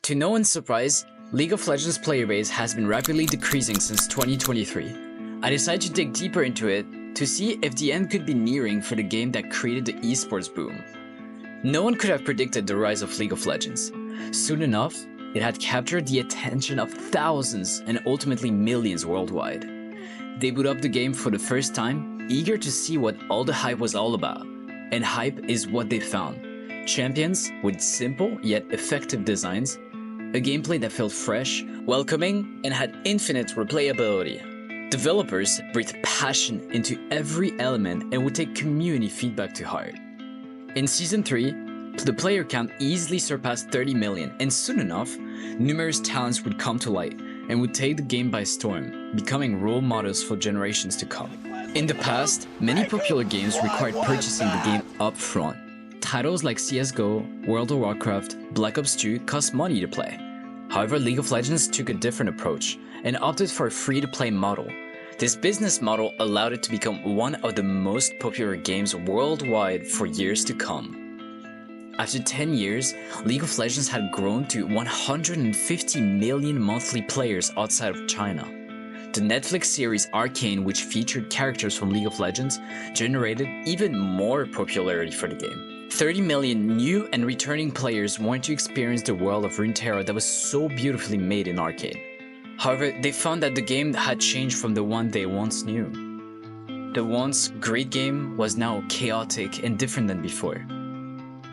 To no one's surprise, League of Legends player base has been rapidly decreasing since 2023. I decided to dig deeper into it to see if the end could be nearing for the game that created the esports boom. No one could have predicted the rise of League of Legends. Soon enough, it had captured the attention of thousands and ultimately millions worldwide. They boot up the game for the first time, eager to see what all the hype was all about. And hype is what they found. Champions with simple yet effective designs, a gameplay that felt fresh, welcoming, and had infinite replayability. Developers breathed passion into every element and would take community feedback to heart. In Season 3, the player count easily surpassed 30 million, and soon enough, numerous talents would come to light and would take the game by storm, becoming role models for generations to come. In the past, many popular games required purchasing the game up front. Titles like CSGO, World of Warcraft, Black Ops 2 cost money to play. However, League of Legends took a different approach and opted for a free-to-play model. This business model allowed it to become one of the most popular games worldwide for years to come. After 10 years, League of Legends had grown to 150 million monthly players outside of China. The Netflix series Arcane, which featured characters from League of Legends, generated even more popularity for the game. 30 million new and returning players wanted to experience the world of Runeterra that was so beautifully made in Arcane. However, they found that the game had changed from the one they once knew. The once great game was now chaotic and different than before.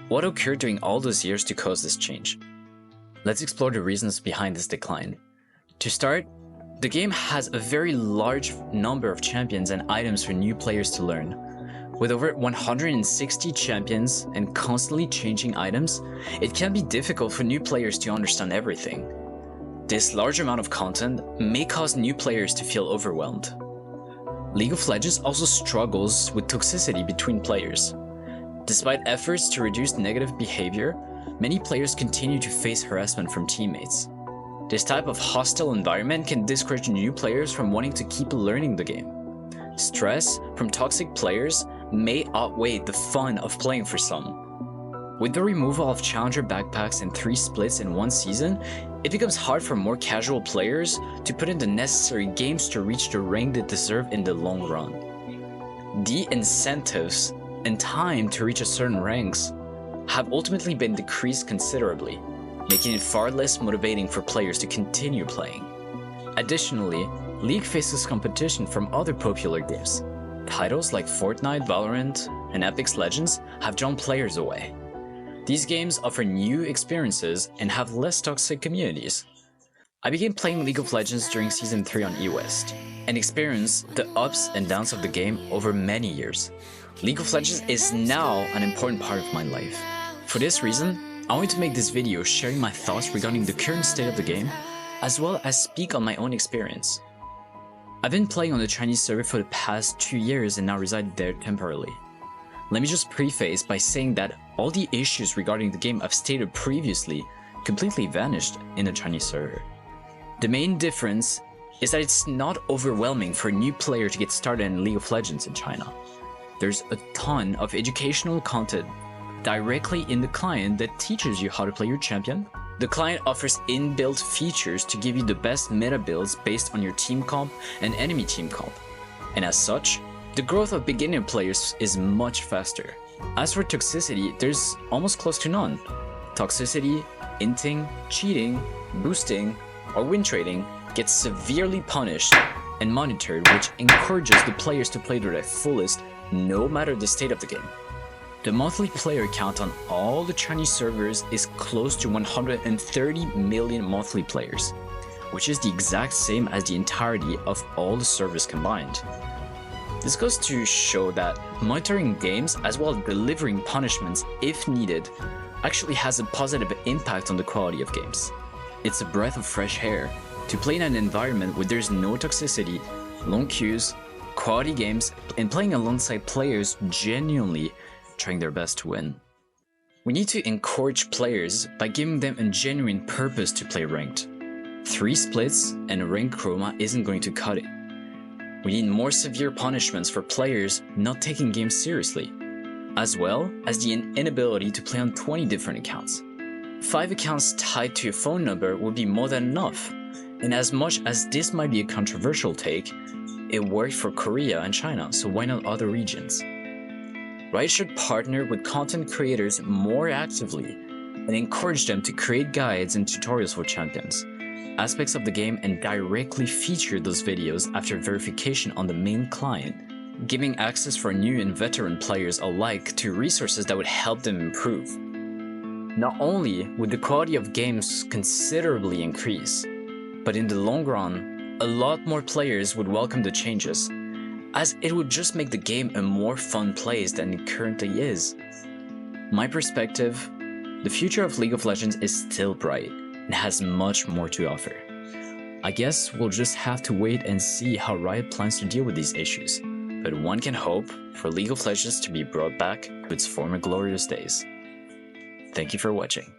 What occurred during all those years to cause this change? Let's explore the reasons behind this decline. To start, the game has a very large number of champions and items for new players to learn. With over 160 champions and constantly changing items, it can be difficult for new players to understand everything. This large amount of content may cause new players to feel overwhelmed. League of Legends also struggles with toxicity between players. Despite efforts to reduce negative behavior, many players continue to face harassment from teammates. This type of hostile environment can discourage new players from wanting to keep learning the game. Stress from toxic players may outweigh the fun of playing for some. With the removal of challenger backpacks and 3 splits in one season, it becomes hard for more casual players to put in the necessary games to reach the rank they deserve in the long run. The incentives and time to reach a certain ranks have ultimately been decreased considerably, making it far less motivating for players to continue playing. Additionally, League faces competition from other popular games. Titles like Fortnite, Valorant, and Apex Legends have drawn players away. These games offer new experiences and have less toxic communities. I began playing League of Legends during Season 3 on eWest, and experienced the ups and downs of the game over many years. League of Legends is now an important part of my life. For this reason, I wanted to make this video sharing my thoughts regarding the current state of the game, as well as speak on my own experience. I've been playing on the Chinese server for the past 2 years and now reside there temporarily. Let me just preface by saying that all the issues regarding the game I've stated previously completely vanished in the Chinese server. The main difference is that it's not overwhelming for a new player to get started in League of Legends in China. There's a ton of educational content directly in the client that teaches you how to play your champion. The client offers inbuilt features to give you the best meta builds based on your team comp and enemy team comp. And as such, the growth of beginner players is much faster. As for toxicity, there's almost close to none. Toxicity, inting, cheating, boosting, or win trading gets severely punished and monitored, which encourages the players to play to their fullest no matter the state of the game. The monthly player count on all the Chinese servers is close to 130 million monthly players, which is the exact same as the entirety of all the servers combined. This goes to show that monitoring games as well as delivering punishments if needed actually has a positive impact on the quality of games. It's a breath of fresh air to play in an environment where there's no toxicity, long queues, quality games, and playing alongside players genuinely trying their best to win. We need to encourage players by giving them a genuine purpose to play ranked. 3 splits and a rank chroma isn't going to cut it. We need more severe punishments for players not taking games seriously, as well as the inability to play on 20 different accounts. 5 accounts tied to your phone number would be more than enough. And as much as this might be a controversial take, it worked for Korea and China, so why not other regions? Riot should partner with content creators more actively and encourage them to create guides and tutorials for champions, aspects of the game, and directly feature those videos after verification on the main client, giving access for new and veteran players alike to resources that would help them improve. Not only would the quality of games considerably increase, but in the long run, a lot more players would welcome the changes, as it would just make the game a more fun place than it currently is. My perspective, the future of League of Legends is still bright and has much more to offer. I guess we'll just have to wait and see how Riot plans to deal with these issues, but one can hope for League of Legends to be brought back to its former glorious days. Thank you for watching.